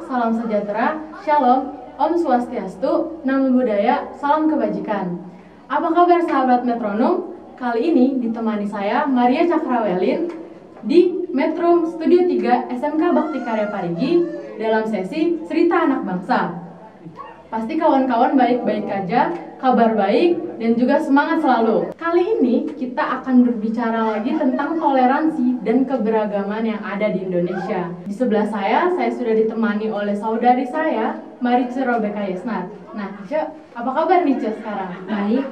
salam sejahtera, shalom, Om Swastiastu, Namo Buddhaya, salam kebajikan. Apa kabar sahabat metronom? Kali ini ditemani saya Maria Cakrawelin di Metrum Studio 3 SMK Bakti Karya Parigi dalam sesi Cerita Anak Bangsa. Pasti kawan-kawan baik-baik aja, kabar baik, dan juga semangat selalu. Kali ini kita akan berbicara lagi tentang toleransi dan keberagaman yang ada di Indonesia. Di sebelah saya sudah ditemani oleh saudari saya, Marice Robeka Yesnat. Nah, Ce, apa kabar nih Ce sekarang? Baik.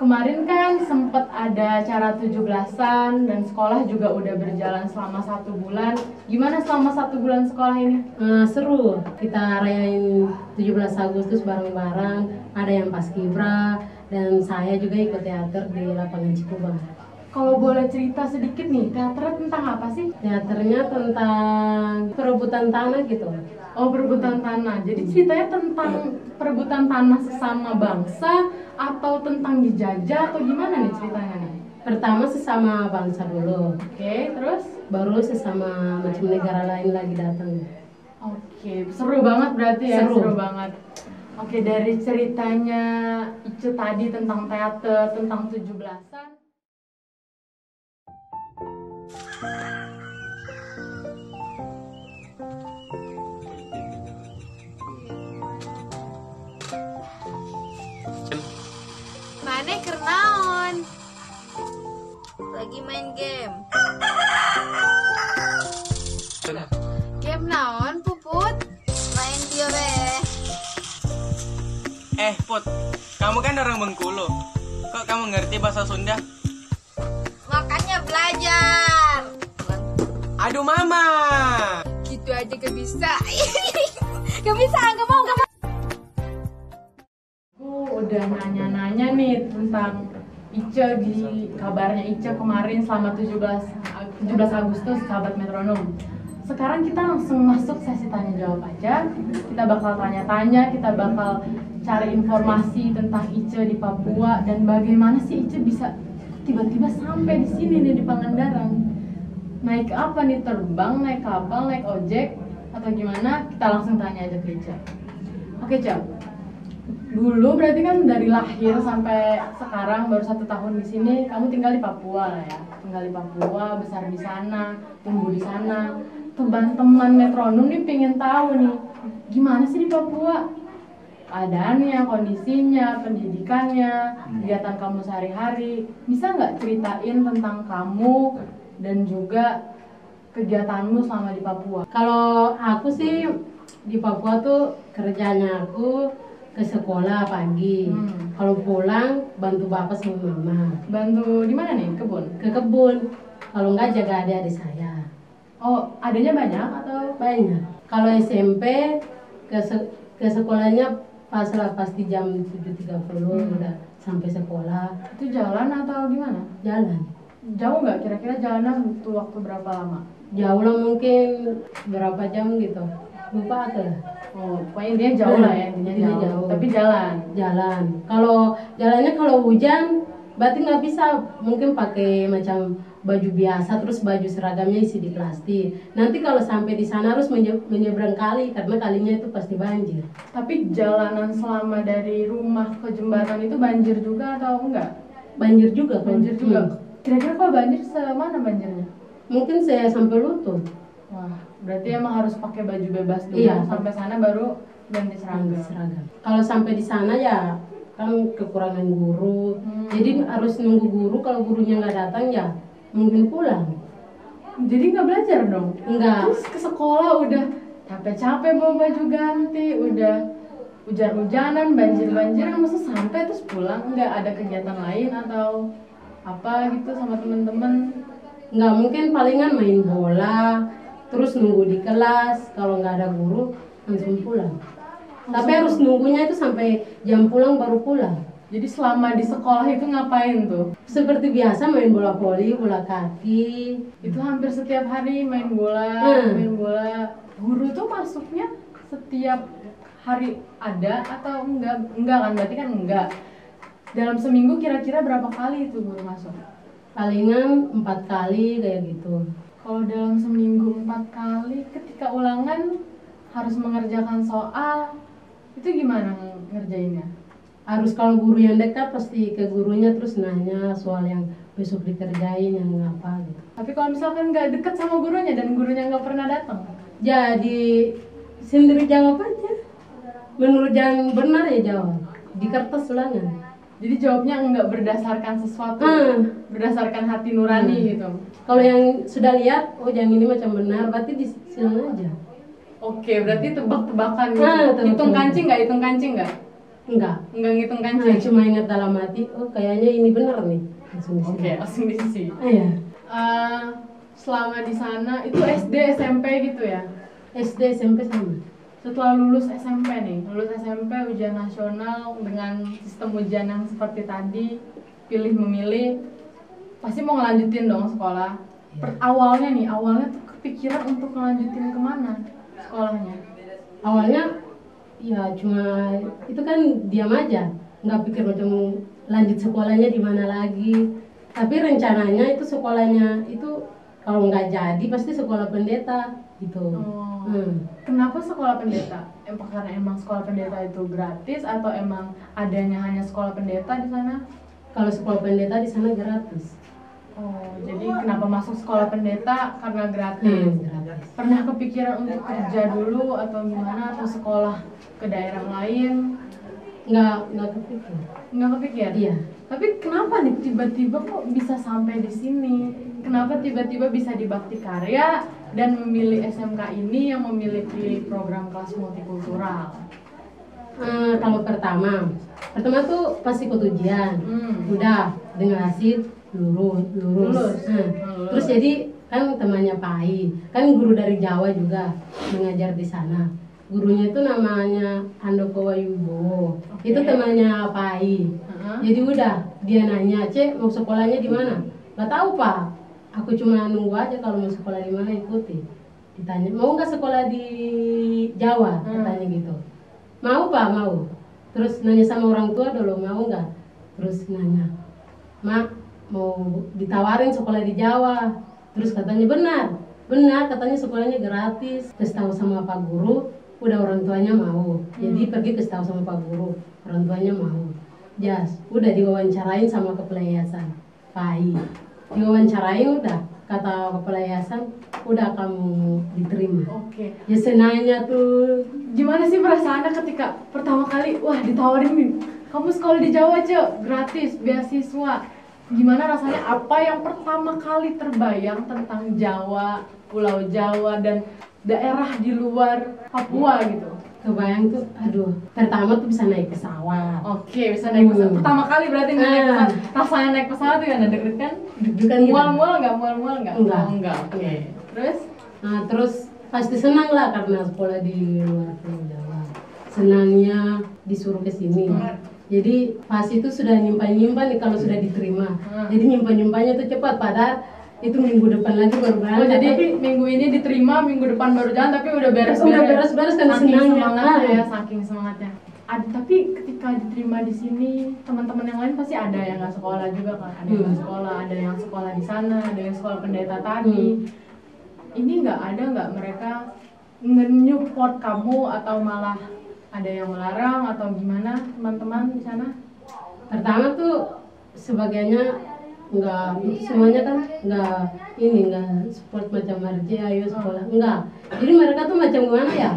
Kemarin kan sempat ada acara 17-an dan sekolah juga udah berjalan selama 1 bulan. Gimana selama 1 bulan sekolah ini? Seru, kita rayain 17 Agustus bareng-bareng. Ada yang paskibra dan saya juga ikut teater di lapangan Cikubang. Kalau boleh cerita sedikit nih, teaternya tentang apa sih? Teaternya tentang perebutan tanah gitu. Oh, perebutan tanah. Jadi ceritanya tentang perebutan tanah sesama bangsa atau tentang dijajah atau gimana nih ceritanya nih? Pertama sesama bangsa dulu, Oke, terus? baru sesama macam negara lain lagi datang. Oke, seru banget berarti ya, Seru. seru banget. Oke, dari ceritanya Ice tadi tentang teater, tentang 17-an. Mana kernaon? Lagi main game. Game naon, Puput? Main biobe. Put, kamu kan orang Bengkulu. Kok kamu ngerti bahasa Sunda? Makanya belajar. Aduh mama. Gitu aja gak bisa. Gak bisa, gak mau. Aku udah nanya-nanya nih tentang Ice di kabarnya Ice kemarin selama 17 Agustus sahabat metronom. Sekarang kita langsung masuk sesi tanya jawab aja. Kita bakal tanya-tanya, kita bakal cari informasi tentang Ice di Papua dan bagaimana sih Ice bisa tiba-tiba sampai di sini nih di Pangandaran. Naik apa nih, terbang, naik kapal, naik ojek atau gimana? Kita langsung tanya aja ke Ice. Oke, Cak. Dulu berarti kan dari lahir sampai sekarang baru 1 tahun di sini, kamu tinggal di Papua lah ya. Tinggal di Papua, besar di sana, tumbuh di sana. Teman-teman metronom nih pengen tahu nih, gimana sih di Papua? Keadaannya, kondisinya, pendidikannya, kegiatan kamu sehari-hari. Bisa nggak ceritain tentang kamu dan juga kegiatanmu selama di Papua? Kalau aku sih di Papua tuh kerjanya aku ke sekolah pagi. Kalau pulang bantu bapak sama mama. Bantu di mana nih? Kebun? Ke kebun. Kalau enggak jaga adik-adik saya. Oh, adanya banyak atau? Banyak. Kalau SMP ke sekolahnya pas di jam 7.30 udah sampai sekolah. Itu jalan atau gimana? Jalan. Jauh nggak? Kira-kira jalannya butuh waktu berapa lama? Jauh lah mungkin berapa jam gitu. Lupa atau lah. Oh, pokoknya intinya jauh lah ya, intinya jauh. Tapi jalan. Jalan. Kalau jalannya kalau hujan berarti nggak bisa, mungkin pakai macam baju biasa terus baju seragamnya isi di plastik. Nanti kalau sampai di sana harus menyeberang kali karena kalinya itu pasti banjir. Tapi jalanan selama dari rumah ke jembatan itu banjir juga atau enggak? Banjir juga. Banjir juga. Kira-kira kalau banjir semana banjirnya? Mungkin saya sampai lutut. Wah, berarti emang harus pakai baju bebas dulu. Iya. Sampai sana baru ganti seragam. Seragam. Kalau sampai di sana ya kan kekurangan guru. Jadi harus nunggu guru. Kalau gurunya nggak datang ya mungkin pulang. Jadi nggak belajar dong? Enggak. Terus ke sekolah udah capek-capek bawa baju ganti, udah hujan-hujanan, banjir-banjiran, masa sampai terus pulang? Nggak ada kegiatan lain atau apa gitu sama temen-temen? Nggak, mungkin palingan main bola, terus nunggu di kelas. Kalau nggak ada guru langsung pulang. Tapi harus nunggunya itu sampai jam pulang baru pulang. Jadi selama di sekolah itu ngapain tuh? Seperti biasa main bola voli, bola kaki. Itu hampir setiap hari main bola, main bola. Guru tuh masuknya setiap hari ada atau enggak? Enggak kan, berarti kan enggak. Dalam seminggu kira-kira berapa kali itu guru masuk? Palingan 4 kali kayak gitu. Kalau dalam seminggu 4 kali, ketika ulangan harus mengerjakan soal, itu gimana ngerjainnya? Harus kalau guru yang dekat pasti ke gurunya terus nanya soal yang besok dikerjain yang apa gitu. Tapi kalau misalkan nggak deket sama gurunya dan gurunya nggak pernah datang, Jadi sendiri jawab aja. Menurut yang benar ya jawab di kertas ulangan. jadi jawabnya nggak berdasarkan sesuatu, berdasarkan hati nurani gitu. Kalau yang sudah lihat, oh yang ini macam benar, berarti disilang aja. Oke, berarti tebak-tebakan gitu. Tebak-tebakan. Hitung kancing nggak? Hitung kancing nggak? Enggak. Nggak ngitung Nah, kancing. cuma ingat dalam hati, oh kayaknya ini benar nih. Langsung Oke, disilang. langsung di sisi. Iya. Selama di sana itu SD, SMP gitu ya? SD, SMP sama. Setelah lulus SMP nih, lulus SMP ujian nasional dengan sistem ujian yang seperti tadi, pilih memilih, pasti mau ngelanjutin dong sekolah. Awalnya tuh kepikiran untuk ngelanjutin kemana sekolahnya? Awalnya ya cuma itu kan diam aja, nggak pikir macam lanjut sekolahnya di mana lagi. Tapi rencananya itu sekolahnya itu kalau nggak jadi pasti sekolah pendeta gitu. Kenapa sekolah pendeta? Karena emang sekolah pendeta itu gratis atau emang adanya hanya sekolah pendeta di sana? Kalau sekolah pendeta di sana gratis. Oh, jadi kenapa masuk sekolah pendeta? Karena gratis. Gratis. Pernah kepikiran untuk kerja dulu atau gimana, atau sekolah ke daerah lain? Nggak kepikir. Nggak kepikir? Iya. Tapi kenapa nih tiba-tiba kok bisa sampai di sini? Kenapa tiba-tiba bisa di Bakti Karya dan memilih SMK ini yang memiliki program kelas multikultural? Kalau pertama tuh pas ikut ujian, udah dengan hasil lulus. Lulus. Terus jadi kan temannya Pai, kan guru dari Jawa juga mengajar di sana. Gurunya itu namanya Handoko Wayubo. Oke. Itu temannya Pai. Jadi udah dia nanya, "Cek, mau sekolahnya di mana?" "Gak tahu, Pak. Aku cuma nunggu aja kalau mau sekolah di mana ikuti." Ditanya, "Mau nggak sekolah di Jawa?" Katanya gitu. "Mau, Pak, mau." Terus nanya sama orang tua dulu, "Mau nggak?" Terus nanya, "Mak, mau ditawarin sekolah di Jawa." Terus katanya benar katanya sekolahnya gratis. Terus tahu sama Pak Guru, udah orang tuanya mau. Jadi pergi ke tahu sama Pak Guru, orang tuanya mau. Udah diwawancarain sama kepala yayasan Pai. Diwawancarain udah, kata kepala yayasan, udah kamu diterima. Oke. Ya senangnya tuh. Gimana sih perasaannya ketika pertama kali, wah ditawarin nih, kamu sekolah di Jawa aja, gratis, beasiswa. Gimana rasanya? Apa yang pertama kali terbayang tentang Jawa, Pulau Jawa, dan daerah di luar Papua gitu? Kebayang tuh, aduh, pertama tuh bisa naik pesawat. Oke, bisa naik pesawat. Pertama kali berarti naik pesawat. Rasanya naik pesawat tuh kan deg-degan? Deg-degan gitu. Mual-mual nggak? Enggak. Oh, enggak. Oke. Terus? Nah, terus pasti senang lah karena sekolah di luar Pulau Jawa. Senangnya disuruh ke sini. Jadi pas itu sudah nyimpan nih kalau sudah diterima. Jadi nyimpan-nyimpannya tuh cepat, padahal itu minggu depan lagi baru berangkat. Oh, jadi minggu ini diterima, minggu depan baru jalan, tapi udah beres-beres. Udah beres-beres kan saking senangnya. semangatnya ya, saking semangatnya. Tapi ketika diterima di sini, teman-teman yang lain pasti ada yang nggak sekolah juga kan? Ada yang nggak sekolah, ada yang sekolah di sana, ada yang sekolah pendeta tadi. Ini ada nggak mereka nge-support kamu atau malah ada yang melarang atau gimana teman-teman di sana? Pertama tuh sebagainya enggak, semuanya kan enggak support macam Marje ayo sekolah, enggak. Jadi mereka tuh macam gimana ya,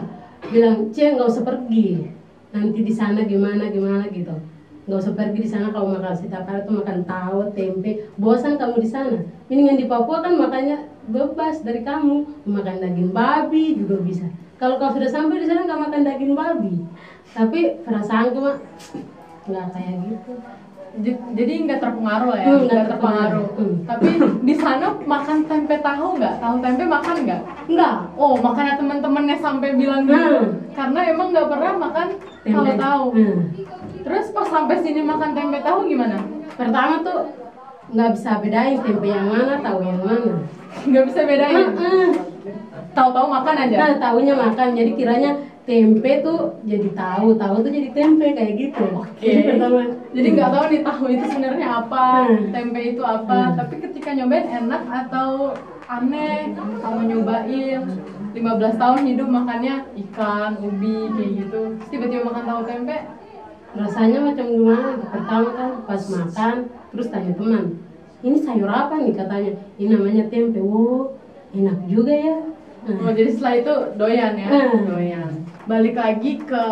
bilang "Cek, nggak usah pergi, nanti di sana gimana gitu, nggak usah pergi di sana, kalau makan setiap hari tuh makan tahu tempe, bosan kamu di sana, mendingan di Papua kan makannya bebas dari kamu, makan daging babi juga bisa. Kalau kau sudah sampai di sana nggak makan daging babi." Tapi perasaanku mah nggak kayak gitu. Jadi nggak terpengaruh lah ya, nggak terpengaruh. Tapi di sana makan tempe tahu nggak? Tahu tempe makan nggak? Enggak. Oh, makanya teman-temannya sampai bilang gitu. Karena emang nggak pernah makan Tempe. tahu. Terus pas sampai sini makan tempe tahu gimana? Pertama tuh nggak bisa bedain tempe yang mana, tahu yang mana. Nggak bisa bedain. Tahu-tahu makan aja. Nah, tahunya makan, jadi kiranya tempe tuh jadi tahu tuh jadi tempe kayak gitu. Oke. Jadi pertama, Jadi nggak tahu nih tahu itu sebenarnya apa, tempe itu apa. Tapi ketika nyobain enak atau aneh, kamu nyobain. 15 tahun hidup makannya ikan, ubi kayak gitu. Terus tiba-tiba makan tahu tempe. Rasanya macam gimana? Pertama kan pas makan, terus tanya teman, ini sayur apa nih katanya? Ini namanya tempe. Oh, enak juga ya. Oh, jadi setelah itu doyan ya, doyan. Balik lagi ke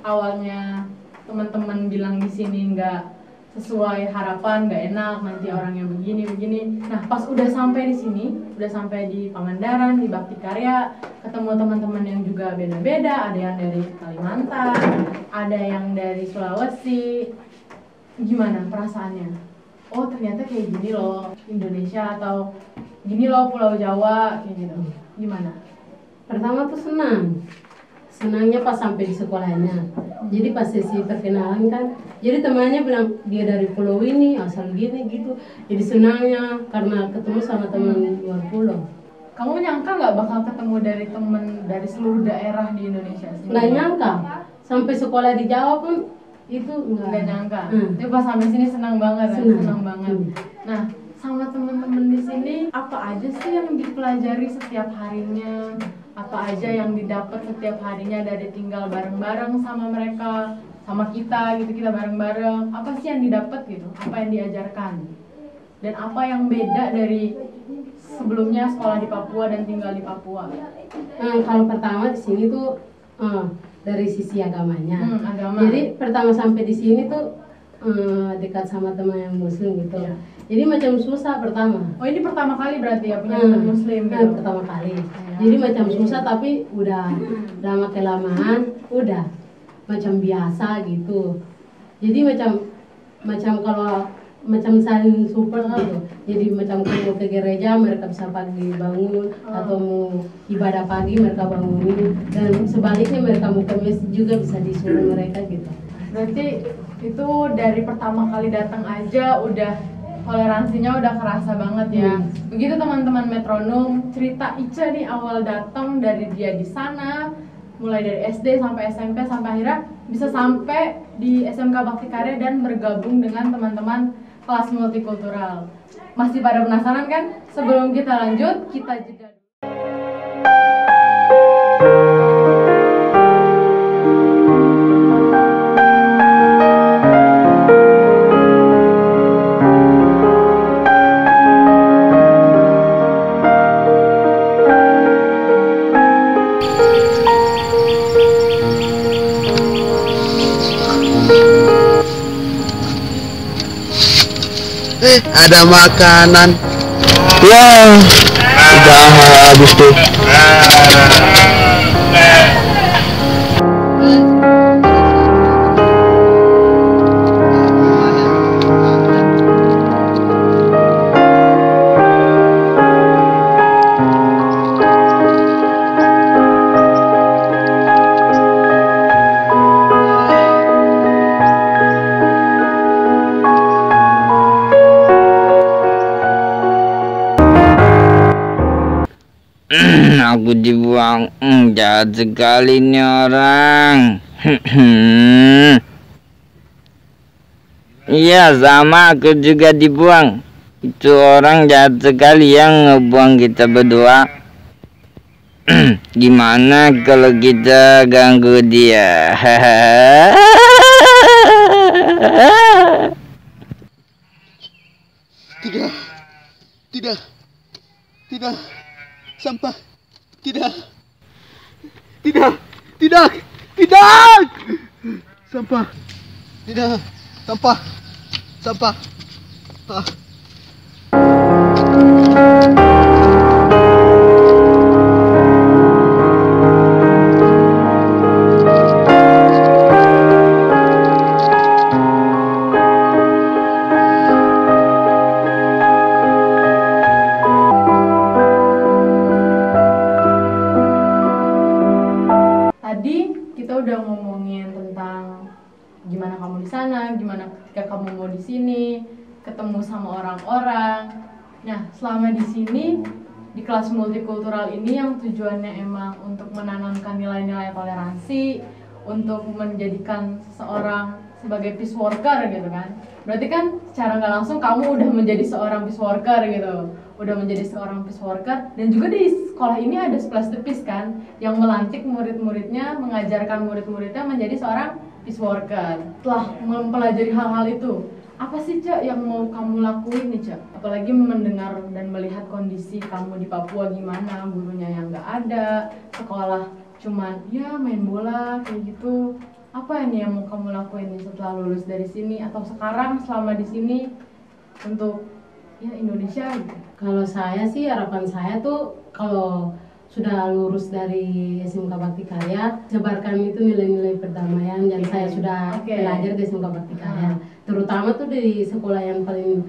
awalnya teman-teman bilang di sini nggak sesuai harapan, nggak enak, nanti orangnya begini. Nah, pas udah sampai di sini, udah sampai di Pangandaran, di Bakti Karya, ketemu teman-teman yang juga beda-beda, ada yang dari Kalimantan, ada yang dari Sulawesi. Gimana perasaannya? Oh, ternyata kayak gini loh Indonesia, atau gini loh Pulau Jawa, kayak gitu. Gimana? Pertama tuh senangnya pas sampai di sekolahnya. Jadi pas sesi perkenalan kan, jadi temannya bilang dia dari pulau ini, asal gini gitu. Jadi senangnya karena ketemu sama teman luar pulau. Kamu nyangka nggak bakal ketemu dari temen dari seluruh daerah di Indonesia sih? Nggak nyangka, sampai sekolah di Jawa pun itu Nggak nyangka. Tapi pas sampai sini senang banget, senang banget. Nah, sama temen-temen di sini apa aja sih yang dipelajari setiap harinya? Apa aja yang didapat setiap harinya dari tinggal bareng-bareng sama mereka, sama kita gitu, kita bareng-bareng. Apa sih yang didapat gitu? Apa yang diajarkan? Dan apa yang beda dari sebelumnya sekolah di Papua dan tinggal di Papua? Kalau pertama di sini tuh dari sisi agamanya. Agama. Jadi pertama sampai di sini tuh dekat sama teman yang muslim gitu. Iya. Jadi macam susah pertama. Oh, ini pertama kali berarti ya punya teman muslim gitu? Pertama kali. Jadi macam susah tapi udah lama kelamaan udah macam biasa gitu. Jadi macam kalau macam saling support gitu. Jadi macam kalau ke gereja mereka bisa pagi bangun, atau mau ibadah pagi mereka bangunin, dan sebaliknya mereka mau ke masjid juga bisa disuruh mereka gitu. Berarti itu dari pertama kali datang aja udah toleransinya udah kerasa banget ya. Begitu teman-teman metronom, cerita Ica nih awal datang dari dia di sana, mulai dari SD sampai SMP sampai akhirnya bisa sampai di SMK Bakti Karya dan bergabung dengan teman-teman kelas multikultural. Masih pada penasaran kan? Sebelum kita lanjut, kita jeda. Ada makanan. Ya, udah habis tuh. Aku dibuang, jahat sekali nih orang. Iya, sama aku juga dibuang. Itu orang jahat sekali yang ngebuang kita berdua. Gimana kalau kita ganggu dia? Tidak, sampah. Tidak, sampah. Tidak, sampah. Tadi kita udah ngomongin tentang gimana kamu di sana, gimana ketika kamu mau di sini, ketemu sama orang-orang. Nah, selama di sini di kelas multikultural ini yang tujuannya emang untuk menanamkan nilai-nilai toleransi, untuk menjadikan seseorang sebagai peace worker gitu kan. Berarti kan secara nggak langsung kamu udah menjadi seorang peace worker gitu. udah menjadi seorang peace worker. Dan juga di sekolah ini ada Splash the Peace kan, yang melantik murid-muridnya, mengajarkan murid-muridnya menjadi seorang peace worker. Setelah mempelajari hal-hal itu, apa sih Cak yang mau kamu lakuin nih Cak? Apalagi mendengar dan melihat kondisi kamu di Papua gimana, gurunya yang nggak ada, sekolah cuman ya main bola kayak gitu. Apa ini yang mau kamu lakuin nih setelah lulus dari sini atau sekarang selama di sini untuk ya Indonesia gitu? Kalau saya sih harapan saya tuh kalau sudah lulus dari SMK Bakti Karya, sebarkan itu nilai-nilai perdamaian yang saya sudah belajar di SMK Bakti Karya. Terutama tuh di sekolah yang paling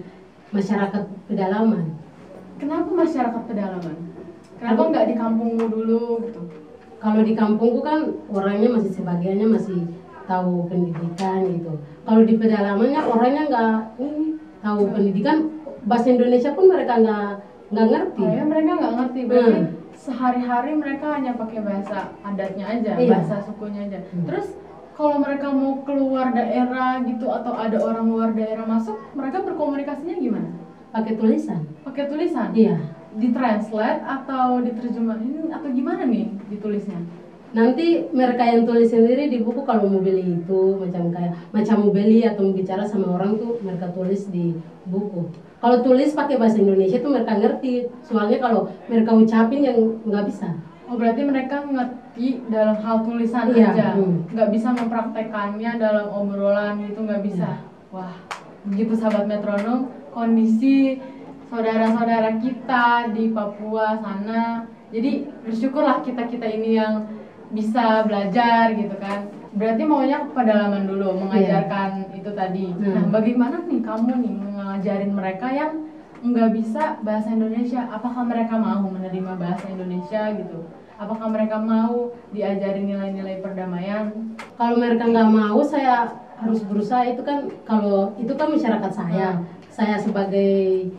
masyarakat pedalaman. Kenapa masyarakat pedalaman? Kenapa nggak di kampungmu dulu gitu? Kalau di kampungku kan orangnya masih sebagiannya masih tahu pendidikan gitu. Kalau di pedalamannya orangnya nggak tahu pendidikan, bahasa Indonesia pun mereka nggak ngerti. Oh ya, mereka nggak ngerti. Berarti sehari-hari mereka hanya pakai bahasa adatnya aja, bahasa sukunya aja. Terus kalau mereka mau keluar daerah gitu atau ada orang luar daerah masuk, mereka berkomunikasinya gimana? Pakai tulisan. Pakai tulisan? Iya. Ditranslate atau diterjemahin atau gimana nih ditulisnya? Nanti mereka yang tulis sendiri di buku. Kalau mau beli itu macam mau beli atau mau bicara sama orang tuh mereka tulis di buku. Kalau tulis pakai bahasa Indonesia tuh mereka ngerti. Soalnya kalau mereka ucapin yang nggak bisa. Oh berarti mereka ngerti dalam hal tulisan aja, nggak bisa mempraktekannya dalam obrolan gitu, nggak bisa. Wah, begitu sahabat metronom kondisi saudara-saudara kita di Papua sana. Jadi bersyukurlah kita ini yang bisa belajar gitu kan. Berarti maunya ke pedalaman dulu mengajarkan itu tadi. Nah, bagaimana nih kamu nih mengajarin mereka yang nggak bisa bahasa Indonesia? Apakah mereka mau menerima bahasa Indonesia gitu? Apakah mereka mau diajarin nilai-nilai perdamaian? Kalau mereka nggak mau, saya harus berusaha. Itu kan kalau itu kan masyarakat saya. Saya sebagai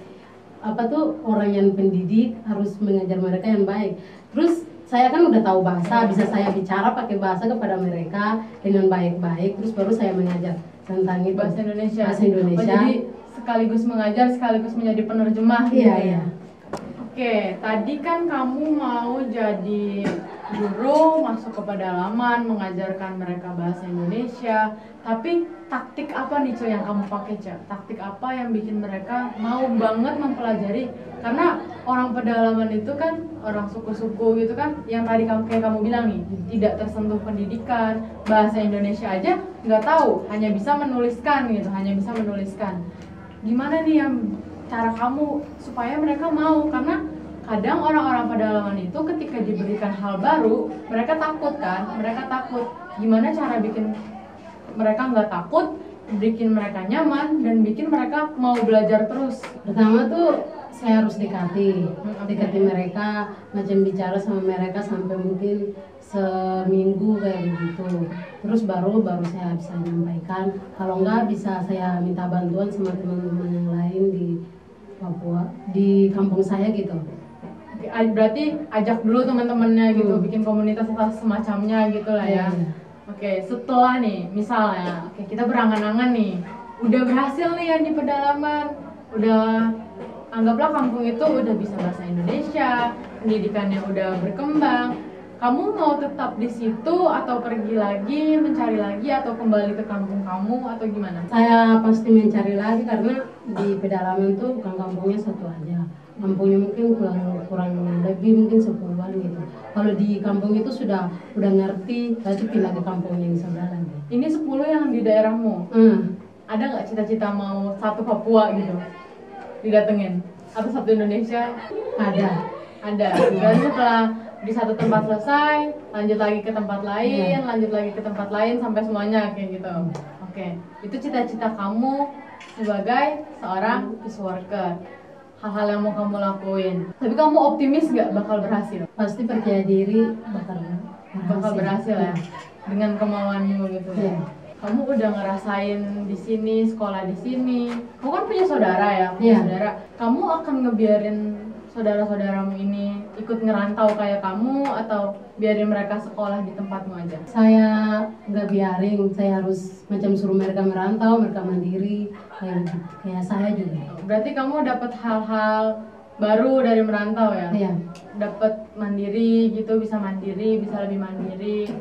orang yang pendidik harus mengajar mereka yang baik. Terus saya kan udah tahu bahasa, bisa saya bicara pakai bahasa kepada mereka dengan baik-baik. Terus baru saya mengajar tentang itu. Bahasa Indonesia. Bahasa Indonesia. Oh, jadi sekaligus mengajar, sekaligus menjadi penerjemah. Iya, iya. Oke, tadi kan kamu mau jadi guru, masuk ke pedalaman, mengajarkan mereka bahasa Indonesia. Tapi taktik apa nih Cok yang kamu pakai Cok? Taktik apa yang bikin mereka mau banget mempelajari? Karena orang pedalaman itu kan orang suku-suku gitu kan, yang tadi kayak kamu bilang nih, tidak tersentuh pendidikan, bahasa Indonesia aja nggak tahu, hanya bisa menuliskan gitu, hanya bisa menuliskan. Gimana nih yang cara kamu supaya mereka mau? Karena kadang orang-orang pedalaman itu ketika diberikan hal baru mereka takut kan, mereka takut. Gimana cara bikin mereka nggak takut, bikin mereka nyaman dan bikin mereka mau belajar terus? Pertama tuh saya harus dekati mereka, macam bicara sama mereka sampai mungkin seminggu kayak begitu. Terus baru saya bisa menyampaikan. Kalau enggak bisa saya minta bantuan sama teman-teman yang lain di Papua, di kampung saya gitu. Berarti ajak dulu teman-temannya gitu, bikin komunitas semacamnya gitu lah ya. Oke, setelah nih, misalnya, kita berangan-angan nih, udah berhasil nih yang di pedalaman, udah anggaplah kampung itu udah bisa bahasa Indonesia, pendidikannya udah berkembang. Kamu mau tetap di situ atau pergi lagi, mencari lagi atau kembali ke kampung kamu atau gimana? Saya pasti mencari lagi karena di pedalaman tuh bukan kampungnya satu aja. Kampungnya mungkin kurang lebih mungkin 10-an gitu. Kalau di kampung itu sudah ngerti, berarti pindah ke kampung yang sebelah lagi. Ini 10 yang di daerahmu? Ada nggak cita-cita mau satu Papua gitu didatengin? Atau satu Indonesia? Ada. Dan setelah di satu tempat selesai, lanjut lagi ke tempat lain, lanjut lagi ke tempat lain sampai semuanya kayak gitu. Oke, itu cita-cita kamu sebagai seorang peace worker. Hal-hal yang mau kamu lakuin. Tapi kamu optimis nggak bakal berhasil? Pasti percaya diri bakal berhasil ya, dengan kemauanmu gitu ya. Kamu udah ngerasain di sini, sekolah di sini. Kamu kan punya saudara ya, saudara. Kamu akan ngebiarin saudara-saudaramu ini ikut ngerantau kayak kamu atau biarin mereka sekolah di tempatmu aja? Saya nggak biarin, saya harus macam suruh mereka merantau, mereka mandiri kayak saya juga. Berarti kamu dapat hal-hal baru dari merantau ya. Iya. Dapat mandiri gitu, bisa lebih mandiri.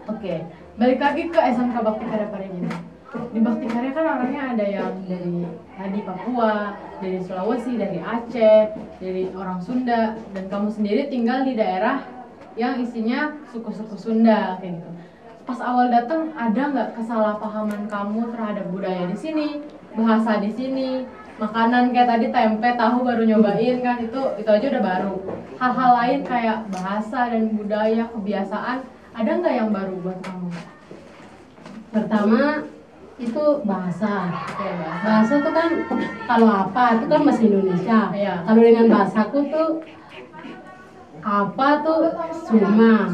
Oke, balik lagi ke SMK Bakti Karya Parigino. Di Bakti Karya kan orangnya ada yang dari tadi Papua, dari Sulawesi, dari Aceh, dari orang Sunda, dan kamu sendiri tinggal di daerah yang isinya suku-suku Sunda kayak gitu. Pas awal datang ada nggak kesalahpahaman kamu terhadap budaya di sini, bahasa di sini, makanan kayak tadi tempe, tahu baru nyobain kan, itu aja udah baru. Hal-hal lain kayak bahasa dan budaya, kebiasaan, ada nggak yang baru buat kamu? Pertama itu bahasa. Oke, bahasa. Bahasa tuh kan kalau apa itu kan bahasa Indonesia. Iya. Kalau dengan bahasaku tuh apa tuh Suma.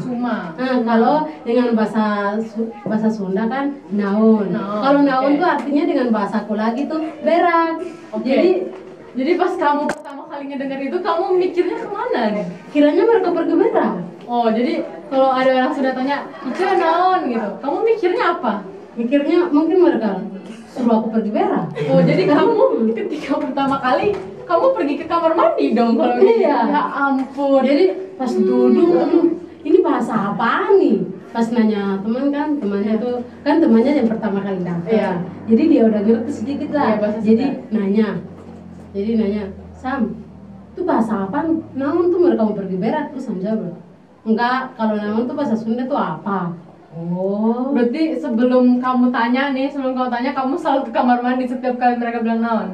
Nah, kalau dengan bahasa Sunda kan naon. Kalau naon oke. tuh artinya dengan bahasaku lagi tuh berak. Oke. Jadi pas kamu pertama kali ngedenger itu kamu mikirnya kemana nih? Kiranya mereka pergi berak. Oh, jadi kalau ada orang sudah tanya, "Ica naon?" gitu. Kamu mikirnya apa? Mikirnya mungkin mereka suruh aku pergi berak. Oh, jadi kamu ketika pertama kali kamu pergi ke kamar mandi dong kalau gitu. Iya. Ya ampun. Jadi pas duduk, aduh, ini bahasa apaan nih? Pas nanya teman kan, temannya tuh kan temannya yang pertama kali datang. Iya. Jadi dia udah ngerti sedikit Iya, lah. bahasa Jadi Sunda. nanya, Sam, itu bahasa apa? Naon tuh mereka mau pergi berak? Terus Sam jawab, enggak, kalau naon tuh bahasa Sunda tuh apa? Oh, Berarti sebelum kamu tanya, kamu selalu ke kamar mandi setiap kali mereka bilang naon.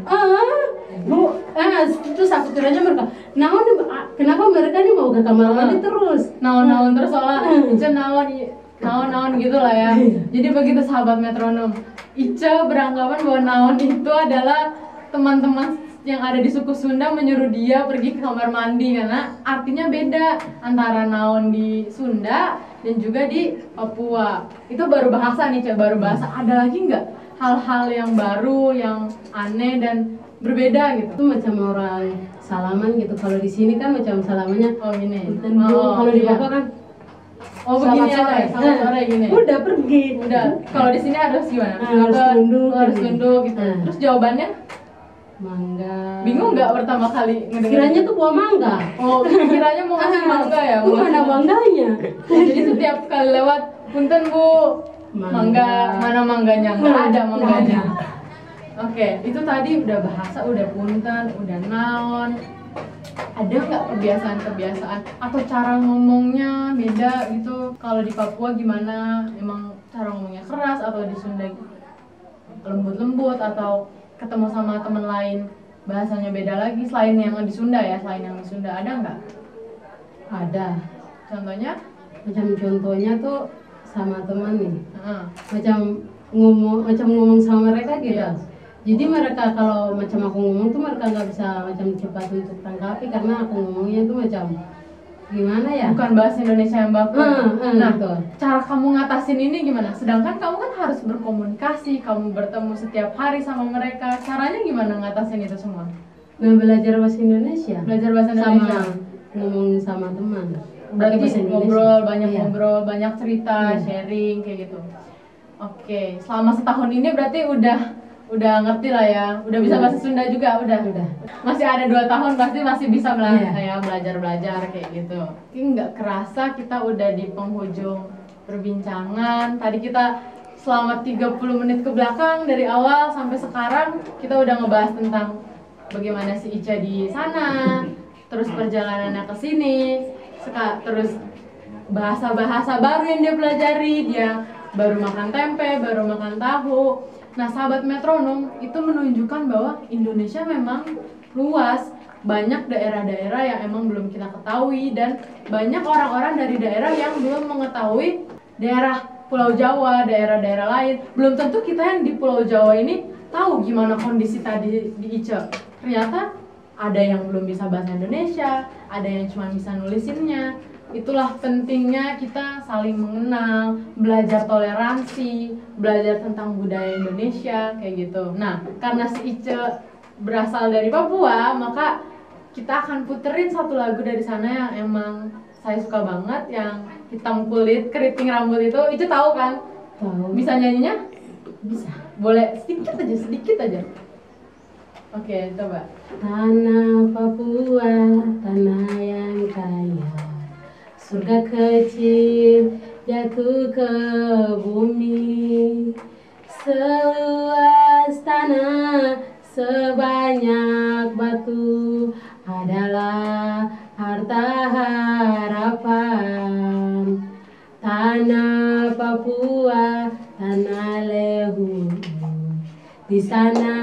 terus aku kiranya mereka, naon nih, kenapa mereka nih mau ke kamar mandi terus? Naon terus soalnya Ica naon gitu lah ya. Jadi begitu sahabat metronom, Ica beranggapan bahwa naon itu adalah teman-teman yang ada di suku Sunda menyuruh dia pergi ke kamar mandi karena artinya beda antara naon di Sunda dan juga di Papua. Itu baru bahasa nih, baru bahasa. Ada lagi nggak hal-hal yang baru, yang aneh dan berbeda gitu? Itu macam orang salaman gitu. Kalau di sini kan macam salamannya Oh gini. kalau di iya. Papua kan Oh begini selamat aja, selamat sore gini. udah pergi. Udah. Kalau di sini harus gimana? Harus tunduk, harus gitu. tunduk gitu. Terus jawabannya Mangga. bingung nggak pertama kali ngedenger? Kiranya tuh buah mangga. Oh, kiranya mau ngasih mangga ya? Mau Mana ngasih- mangganya? Jadi setiap kali lewat, punten Bu, mangga, mana mangganya? Nggak ada mangganya. Oke, itu tadi udah bahasa, udah punten, udah naon. Ada nggak kebiasaan-kebiasaan atau cara ngomongnya beda gitu? Kalau di Papua gimana? Emang cara ngomongnya keras atau di Sunda lembut-lembut atau ketemu sama temen lain bahasanya beda lagi selain yang di Sunda ya? Selain yang di Sunda ada nggak? Ada. Contohnya? Macam contohnya tuh sama teman nih. Heeh. Macam ngomong sama mereka gitu. Iya. Jadi mereka kalau macam aku ngomong tuh mereka nggak bisa macam cepat untuk tanggapi karena aku ngomongnya tuh macam gimana ya? Bukan bahasa Indonesia yang baku. Nah, gitu. cara kamu ngatasin ini gimana? Sedangkan kamu kan harus berkomunikasi, kamu bertemu setiap hari sama mereka. Caranya gimana ngatasin itu semua? Nggak belajar bahasa Indonesia. Belajar bahasa Indonesia. Sama ngomong sama teman. Pakai Berarti bahasa Indonesia. ngobrol, banyak Iya. ngobrol, banyak cerita, Iya. sharing kayak gitu. Oke, selama setahun ini berarti udah ngerti lah ya, udah bisa bahasa Sunda juga, udah. Masih ada 2 tahun pasti masih bisa Iya. belajar kayak gitu. Ini nggak kerasa kita udah di penghujung perbincangan. Tadi kita selama 30 menit ke belakang dari awal sampai sekarang kita udah ngebahas tentang bagaimana si Ica di sana, terus perjalanannya ke sini, terus bahasa-bahasa baru yang dia pelajari, dia baru makan tempe, baru makan tahu. Nah, sahabat metronom itu menunjukkan bahwa Indonesia memang luas, banyak daerah-daerah yang emang belum kita ketahui dan banyak orang-orang dari daerah yang belum mengetahui daerah Pulau Jawa, daerah-daerah lain. Belum tentu kita yang di Pulau Jawa ini tahu gimana kondisi tadi di Ica. Ternyata ada yang belum bisa bahasa Indonesia, ada yang cuma bisa nulisinnya. Itulah pentingnya kita saling mengenal, belajar toleransi, belajar tentang budaya Indonesia kayak gitu. Nah, karena si Ica berasal dari Papua, maka kita akan puterin satu lagu dari sana yang emang saya suka banget, yang hitam kulit, keriting rambut itu. Ica tahu kan? Tahu. Bisa nyanyinya? Bisa. Boleh sedikit aja. Oke, coba. Tanah Papua, tanah yang kaya, surga kecil jatuh ke bumi. Seluas tanah, sebanyak batu adalah harta harapan. Tanah Papua, tanah leluhur, di sana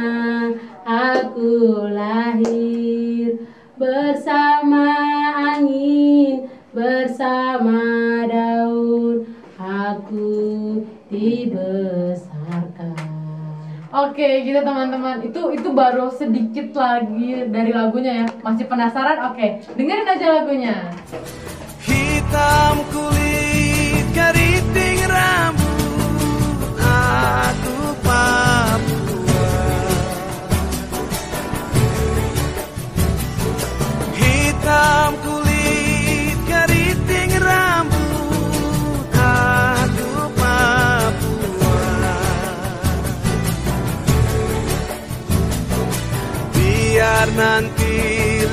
aku lahir bersama angin, bersama daun, aku dibesarkan. Oke, gitu teman-teman. Itu baru sedikit lagi dari lagunya ya. Masih penasaran? Oke, dengerin aja lagunya. Hitam kulit, keriting rambut, aku Papua. Hitam kulit, keriting rambut, aku Papua. Biar nanti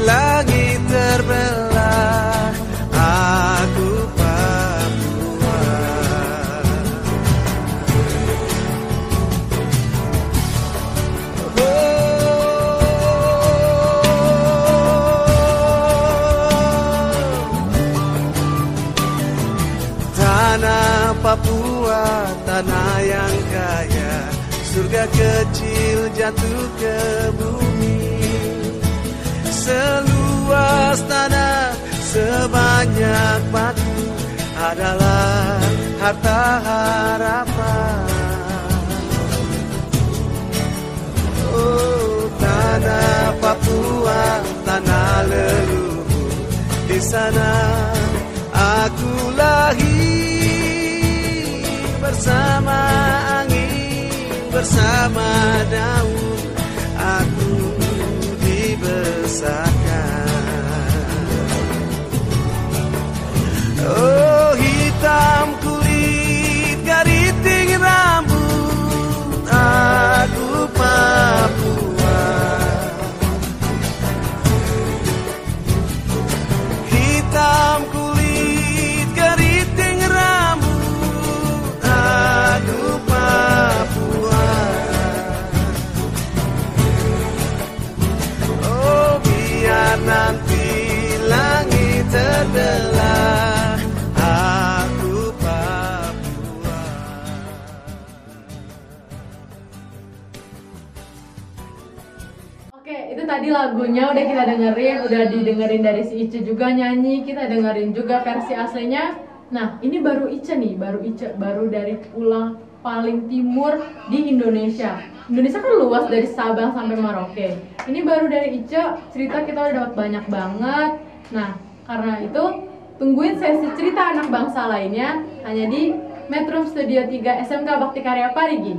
langit terbelah, aku Papua. Tanah Papua, tanah yang kaya, surga kecil jatuh ke bumi. Seluas tanah, sebanyak batu adalah harta harapan. Oh, tanah Papua, tanah leluhur, di sana aku lahir bersama angin, bersama daun, aku dibesarkan. Oh, hitam kulit, keriting rambut, aku Papua. Hitam kulit, keriting rambut, aku Papua. Oh, biar nanti langit terbelah, aku Papua. Oke, itu tadi lagunya udah kita dengerin, udah didengerin dari si Ice juga nyanyi, kita dengerin juga versi aslinya. Nah, ini baru Ice nih, baru dari pulau paling timur di Indonesia. Indonesia kan luas dari Sabang sampai Merauke. Ini baru dari Ice, cerita kita udah dapat banyak banget. Nah, karena itu tungguin sesi cerita anak bangsa lainnya hanya di Metro Studio 3 SMK Bakti Karya Parigi.